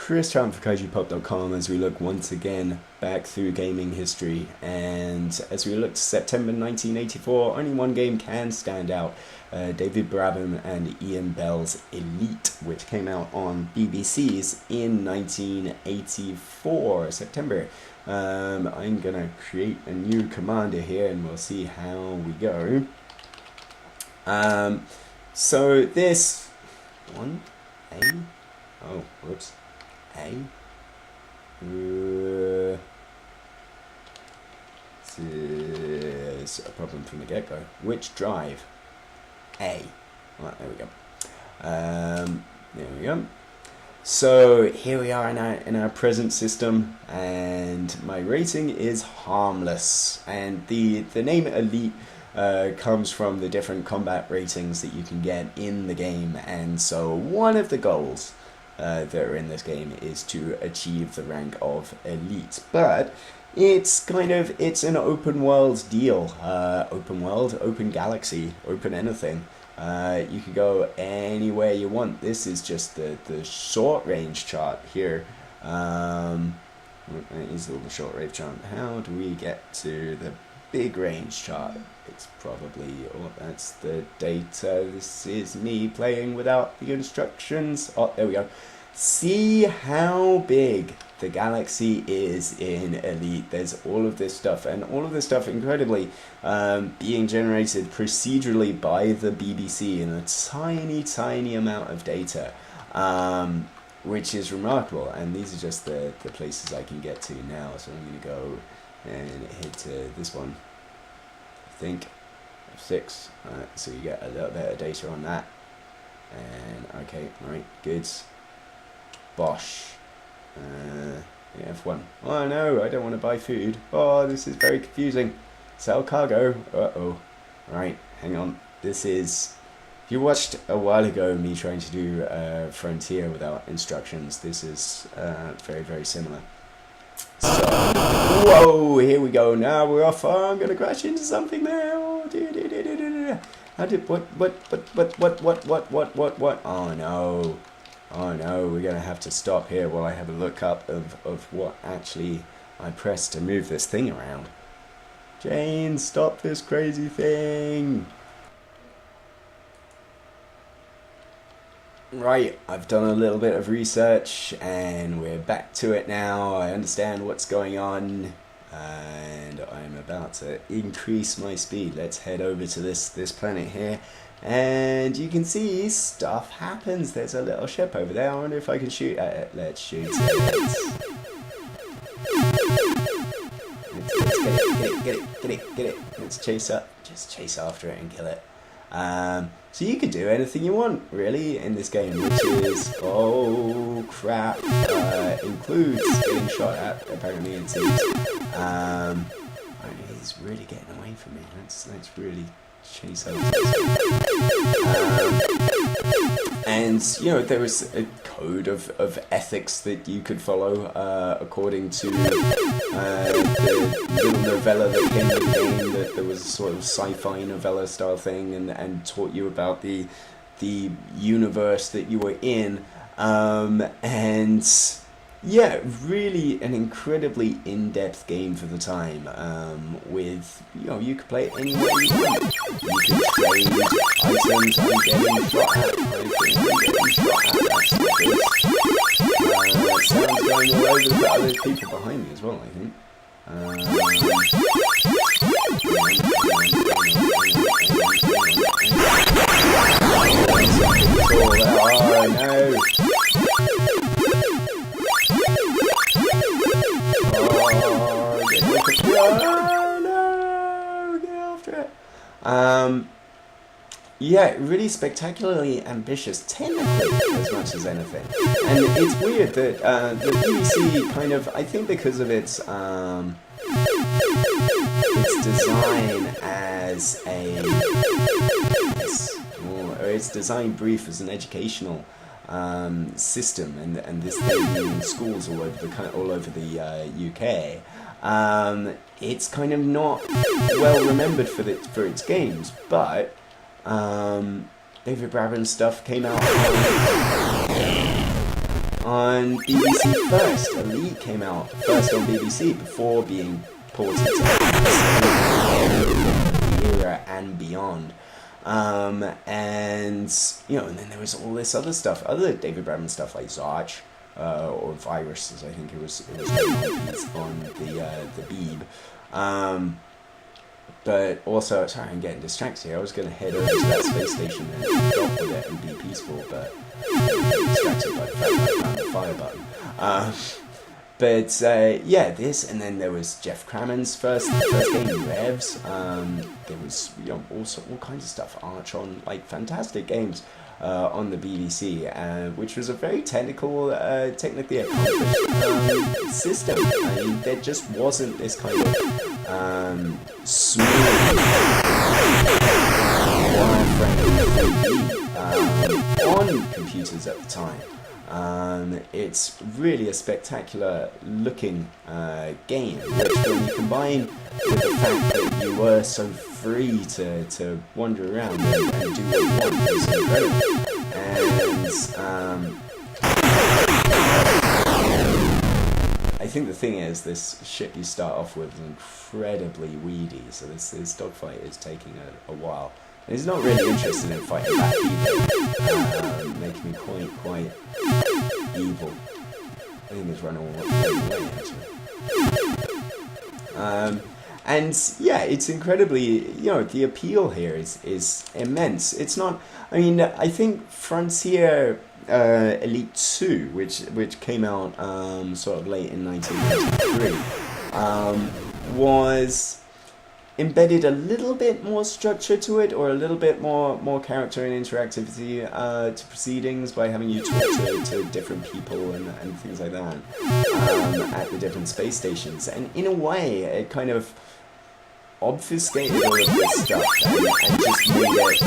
Chris Chan for KaijuPop.com as we look once again back through gaming history, and as we look to September 1984, only one game can stand out, David Brabham and Ian Bell's Elite, which came out on BBC's in 1984, September. I'm gonna create a new commander here and we'll see how we go. So this one, oh, whoops. It's a problem from the get-go. Which drive? A. Right, there we go. There we go. So here we are in our present system, and my rating is harmless. And the name Elite comes from the different combat ratings that you can get in the game, and so one of the goals that are in this game is to achieve the rank of Elite. But it's an open world deal. Open world, open galaxy, open anything. You can go anywhere you want. This is just the short range chart here. Is all the short range chart. How do we get to the big range chart? It's probably, oh, that's the data. This is me playing without the instructions. Oh, there we go. See how big the galaxy is in Elite. There's all of this stuff, and all of this stuff incredibly being generated procedurally by the BBC in a tiny amount of data, which is remarkable. And these are just the places I can get to now. So I'm going to go and head to this one. I think F6. So you get a little bit of data on that. And okay, right, good. Bosh. Yeah, F1. Oh no, I don't want to buy food. Oh, this is very confusing. Sell cargo. Uh-oh. Right, hang on. This is... If you watched a while ago me trying to do Frontier without instructions, this is very similar. So, whoa, here we go. Now we're off. Oh, I'm going to crash into something there. Oh, how did... What? Oh no. Oh no, we're going to have to stop here while I have a look up of what actually I pressed to move this thing around. Jane, stop this crazy thing! Right, I've done a little bit of research and we're back to it now. I understand what's going on and I'm about to increase my speed. Let's head over to this planet here. And you can see stuff happens. There's a little ship over there. I wonder if I can shoot at it. Let's shoot it. Let's get it. Let's chase up. Just chase after it and kill it. So you can do anything you want, really, in this game, which is, oh crap, includes getting shot at, apparently, it seems. He's really getting away from me. Let's really chase over. And you know, there was a code of ethics that you could follow according to the little novella that came with the game. That there was a sort of sci-fi novella style thing, and taught you about the universe that you were in, and yeah, really an incredibly in-depth game for the time, with, you know, you could play it anywhere you want. You could trade items and getting shot at. Sounds going all over, but there's people behind me as well, I think. Oh no! Yeah, really spectacularly ambitious, technically, as much as anything. And it's weird that the BBC kind of, I think because of its design as its design brief as an educational system, and this thing in schools all over the UK. It's kind of not well remembered for its games, but David Brabham's stuff came out on on BBC first. Elite came out first on BBC before being ported to the era and beyond. And you know, and then there was all this other stuff, other David Bradman stuff like Zarch, or Virus, as I think it was on the Beeb. But also, sorry, I'm getting distracted here. I was going to head over to that space station and dock with it and be peaceful, but I'm distracted by the fact that I found the fire button. But yeah, this, and then there was Jeff Crammon's first game, Revs. There was, you know, also all kinds of stuff. Arch on, like, fantastic games on the BBC, which was a very technically accomplished system. I mean, there just wasn't this kind of smooth wireframe on computers at the time. It's really a spectacular looking game, which when you combine with the fact that you were so free to wander around and do what you want, is incredible. And I think the thing is, this ship you start off with is incredibly weedy, so this dogfight is taking a while. And he's not really interested in fighting back either, making me quite evil. I think he's running away actually. And yeah, it's incredibly, you know, the appeal here is immense. It's not, I mean, I think Frontier Elite 2, which came out sort of late in 1993, was embedded a little bit more structure to it, or a little bit more character and interactivity to proceedings by having you talk to different people and things like that at the different space stations. And in a way, it kind of obfuscated all of this stuff and just made it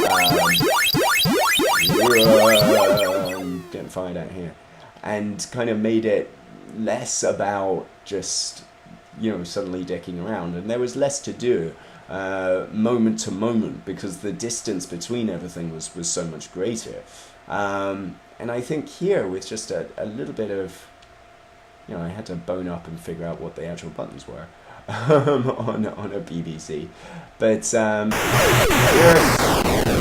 getting fired out here, and kind of made it less about just, you know, suddenly dicking around, and there was less to do moment to moment because the distance between everything was so much greater. And I think here, with just a little bit of, you know, I had to bone up and figure out what the actual buttons were on a BBC, but I'm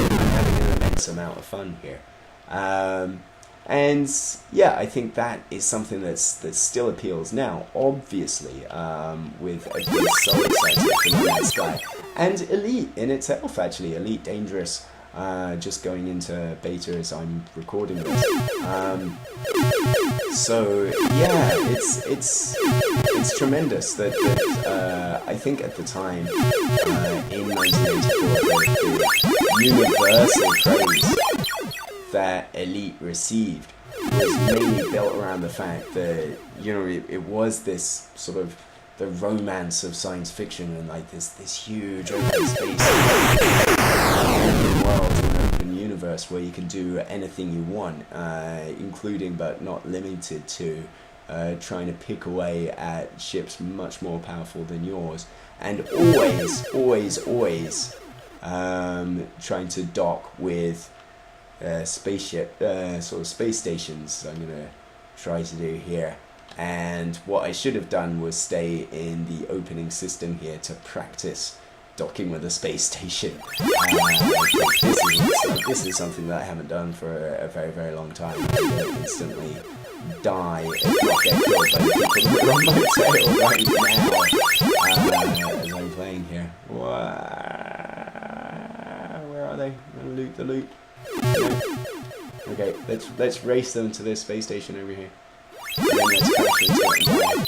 having an immense amount of fun here. And yeah, I think that is something that still appeals now, obviously, with a good solid scientific in that sky. And Elite in itself, actually, Elite Dangerous, just going into beta as I'm recording this. So yeah, it's tremendous that I think at the time, in 1984, the universal praise that Elite received was mainly built around the fact that, you know, it was this sort of the romance of science fiction, and like this huge open space, open world, an open universe where you can do anything you want, including but not limited to trying to pick away at ships much more powerful than yours, and always trying to dock with spaceship, sort of space stations. I'm going to try to do here. And what I should have done was stay in the opening system here to practice docking with a space station. This is something that I haven't done for a very, very long time. I'm going to instantly die if not get killed by the people that are on my tail right now as I'm playing here. Where are they? I'm going to loot the loot. Okay, let's race them to this space station over here. And then let's crash into it and die.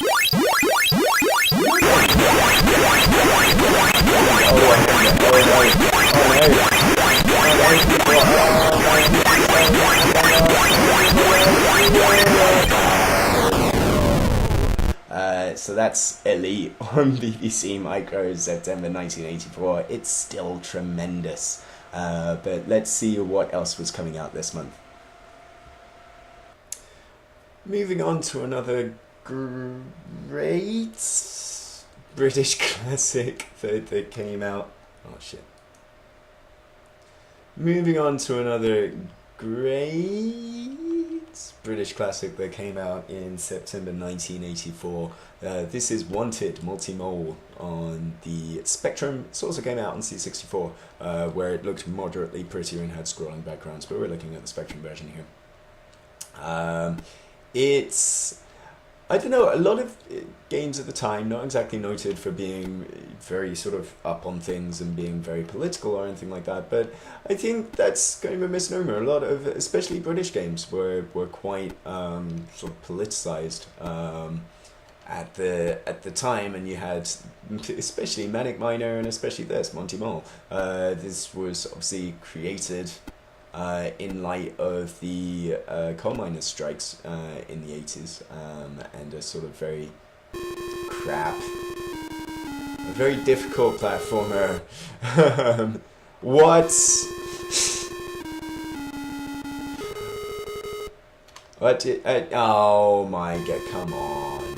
So that's Elite on BBC Micro, September 1984. It's still tremendous. But let's see what else was coming out this month. Moving on to another great British classic that came out. Oh shit. Moving on to another great British classic that came out in September 1984. This is Wanted Multi-Mole on the Spectrum. It also came out on C64, where it looked moderately prettier and had scrolling backgrounds, but we're looking at the Spectrum version here. It's, I don't know, a lot of games at the time, not exactly noted for being very sort of up on things and being very political or anything like that, but I think that's kind of a misnomer. A lot of, especially British games, were quite sort of politicized at the time, and you had especially Manic Miner and especially this, Monty Mole. This was obviously created in light of the coal miners' strikes in the 80s, and a sort of very crap, a very difficult platformer. What? What did, oh my god, come on.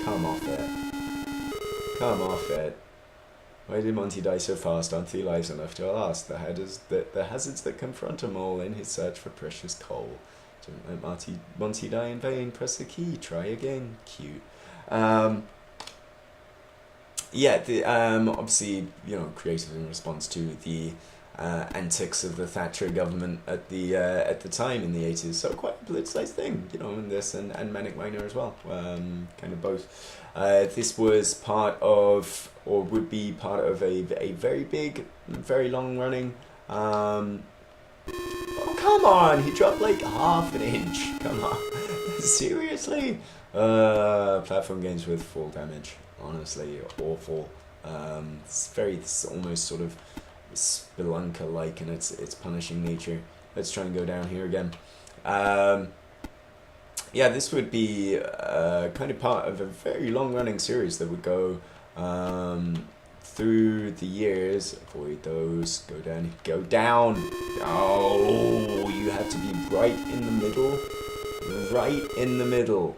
Come off it. Come off it. Why did Monty die so fast on 3 lives and left to last? The hazards that confront a mole in his search for precious coal. Don't let Monty die in vain. Press the key. Try again. Cute. Yeah, obviously, you know, created in response to the antics of the Thatcher government at the time in the 80s. So quite a politicized thing, you know, in this and Manic Miner as well. Kind of both. This was part of, or would be part of a very big, very long running. Oh, come on! He dropped like half an inch. Come on. Seriously? Platform games with full damage. Honestly, awful. It's almost sort of Spelunker-like in its punishing nature. Let's try and go down here again. Yeah, this would be kind of part of a very long-running series that would go through the years. Avoid those. Go down. Go down. Oh, you have to be right in the middle. Right in the middle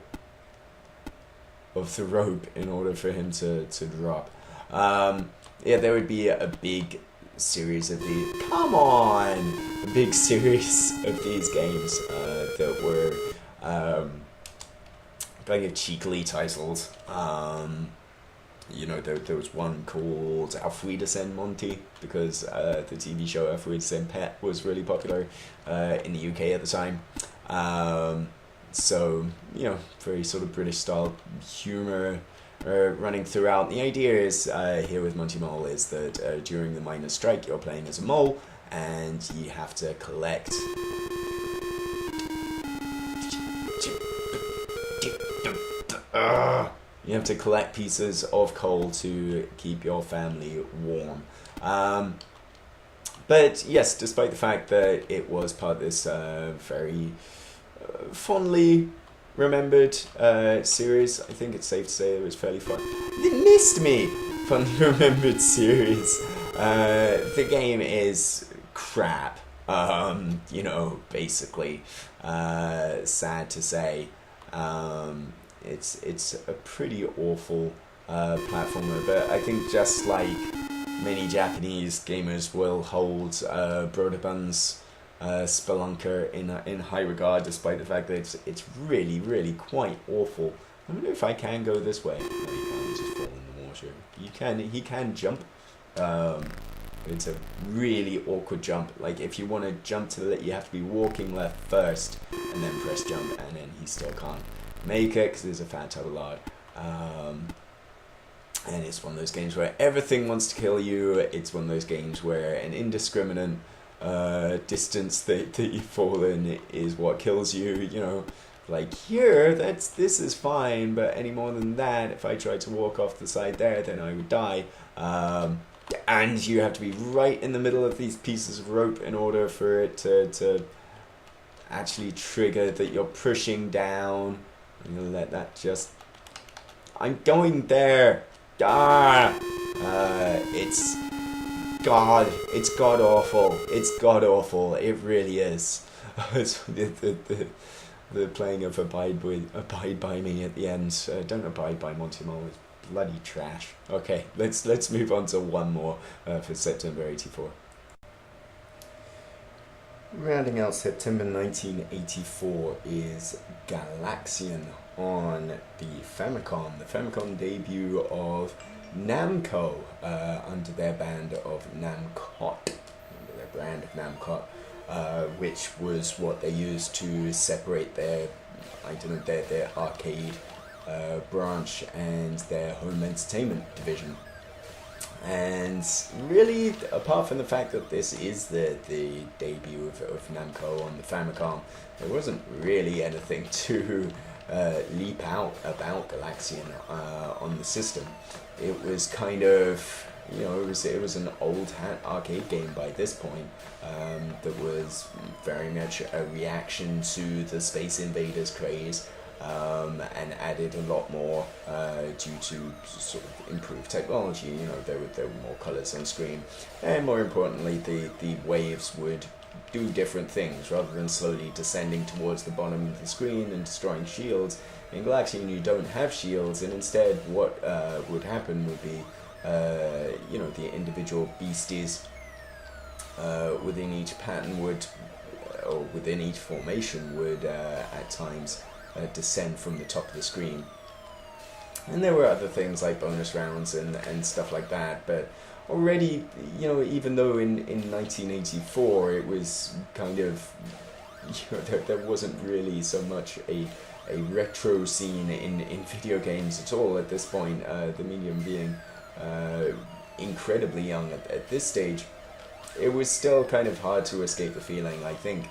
of the rope in order for him to drop. Yeah, there would be a big series of these. Come on! A big series of these games that were kind of cheekily titled. You know, there was one called Alfredus and Monty, because the TV show Alfredus and Pet was really popular in the UK at the time. So, you know, very sort of British style humour running throughout. The idea is, here with Monty Mole, is that during the miners' strike you're playing as a mole and you have to collect you have to collect pieces of coal to keep your family warm. But yes, despite the fact that it was part of this very fondly remembered series, I think it's safe to say it was fairly fun. It missed me! Fondly remembered series. The game is crap. You know, basically. Sad to say. It's a pretty awful platformer, but I think just like many Japanese gamers will hold Broderbund's Spelunker in high regard, despite the fact that it's really, really quite awful. I wonder if I can go this way. No, you can't, just fall in the water. He can jump. But it's a really awkward jump. Like, if you want to jump to the left, you have to be walking left first, and then press jump, and then he still can't make it, because there's a fat lard. And it's one of those games where everything wants to kill you. It's one of those games where an indiscriminate distance that you fall in is what kills you, you know. Like here, this is fine, but any more than that, if I tried to walk off the side there, then I would die. And you have to be right in the middle of these pieces of rope in order for it to actually trigger that you're pushing down. I'm gonna let that just... I'm going there! It's god awful. It's god awful. It really is. It's the playing of Abide by Me at the end. Don't abide by Monty Mole. It's bloody trash. Okay, let's move on to one more for September '84. Rounding out September 1984 is Galaxian on the Famicom debut of Namco under their brand of Namcot, which was what they used to separate their arcade branch and their home entertainment division. And really, apart from the fact that this is the debut of Namco on the Famicom, there wasn't really anything to leap out about Galaxian on the system. It was kind of, it was an old hat arcade game by this point that was very much a reaction to the Space Invaders craze. And added a lot more due to sort of improved technology. There were more colors on screen, and more importantly, the waves would do different things rather than slowly descending towards the bottom of the screen and destroying shields. In Galaxian, you don't have shields, and instead, what would happen would be, the individual beasties within each pattern or within each formation would at times descend from the top of the screen. And there were other things like bonus rounds and stuff like that, but already, even though in 1984 it was kind of, there wasn't really so much a retro scene in video games at all at this point, the medium being incredibly young at this stage, it was still kind of hard to escape the feeling, I think,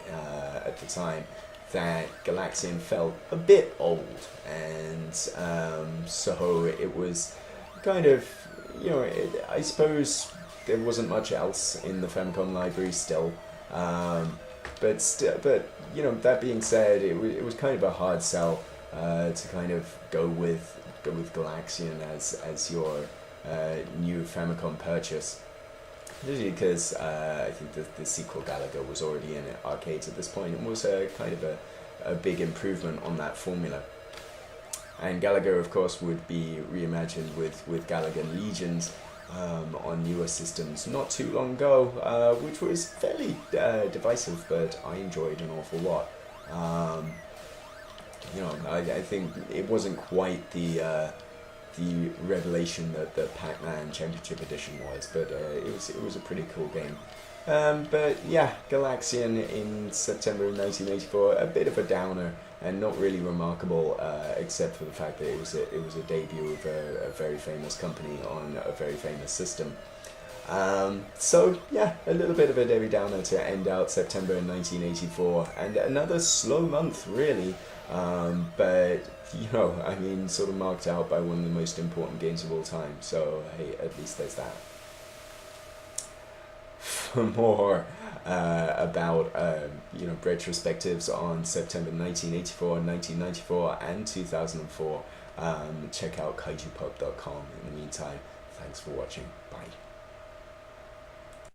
at the time, that Galaxian felt a bit old, and so it was kind of, I suppose there wasn't much else in the Famicom library still, but that being said, it was kind of a hard sell to kind of go with Galaxian as your new Famicom purchase. Because I think the sequel Galaga was already in arcades at this point and was kind of a big improvement on that formula. And Galaga, of course, would be reimagined with Galaga Legions on newer systems not too long ago, which was fairly divisive, but I enjoyed an awful lot. I think it wasn't quite the revelation that the Pac-Man Championship Edition was, but it was a pretty cool game. But yeah, Galaxian in September 1984, a bit of a downer and not really remarkable, except for the fact that it was a debut of a very famous company on a very famous system. So yeah, a little bit of a Debbie Downer to end out September 1984, and another slow month really, but sort of marked out by one of the most important games of all time, so hey, at least there's that. For more about retrospectives on September 1984, 1994 and 2004, check out kaijupub.com. In the meantime, thanks for watching, bye.